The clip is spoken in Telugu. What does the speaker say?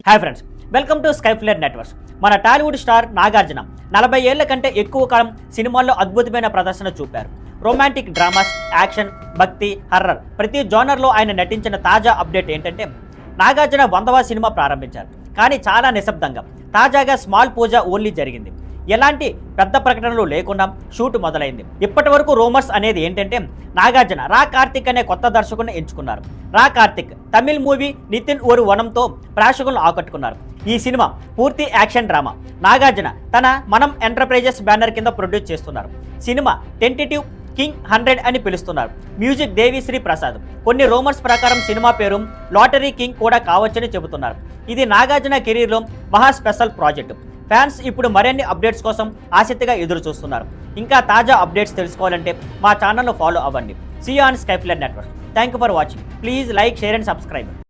Hi friends, welcome to Skyflare networks. మన టాలీవుడ్ స్టార్ నాగార్జున 40 ఏళ్ల కంటే ఎక్కువ కాలం సినిమాల్లో అద్భుతమైన ప్రదర్శన చూపారు. రొమాంటిక్ డ్రామాస్, యాక్షన్, భక్తి, హర్రర్ ప్రతి జోనర్లో ఆయన నటించిన తాజా అప్డేట్ ఏంటంటే నాగార్జున 100వ సినిమా ప్రారంభించారు. కానీ చాలా నిశ్శబ్దంగా. తాజాగా స్మాల్ పూజ ఓన్లీ జరిగింది. ఎలాంటి పెద్ద ప్రకటనలు లేకుండా షూట్ మొదలైంది. ఇప్పటి వరకు రూమర్స్ అనేది ఏంటంటే నాగార్జున రా కార్తిక్ అనే కొత్త దర్శకుడిని ఎంచుకున్నారు. రా కార్తిక్ తమిళ్ మూవీ నితిన్ ఓరు వనంతో ప్రేక్షకులను ఆకట్టుకున్నారు. ఈ సినిమా పూర్తి యాక్షన్ డ్రామా. నాగార్జున తన మనం ఎంటర్ప్రైజెస్ బ్యానర్ కింద ప్రొడ్యూస్ చేస్తున్నారు. సినిమా టెంటేటివ్ కింగ్ 100 అని పిలుస్తున్నారు. మ్యూజిక్ దేవిశ్రీ ప్రసాద్. కొన్ని రూమర్స్ ప్రకారం సినిమా పేరు లాటరీ కింగ్ కూడా కావచ్చని చెబుతున్నారు. ఇది నాగార్జున కెరీర్లో మహా స్పెషల్ ప్రాజెక్టు. ఫ్యాన్స్ ఇప్పుడు మరిన్ని అప్డేట్స్ కోసం ఆసక్తిగా ఎదురు చూస్తున్నారు. ఇంకా తాజా అప్డేట్స్ తెలుసుకోవాలంటే మా ఛానల్ను ఫాలో అవ్వండి. See you on Skyflare network. Thank you for watching. Please like, share and subscribe.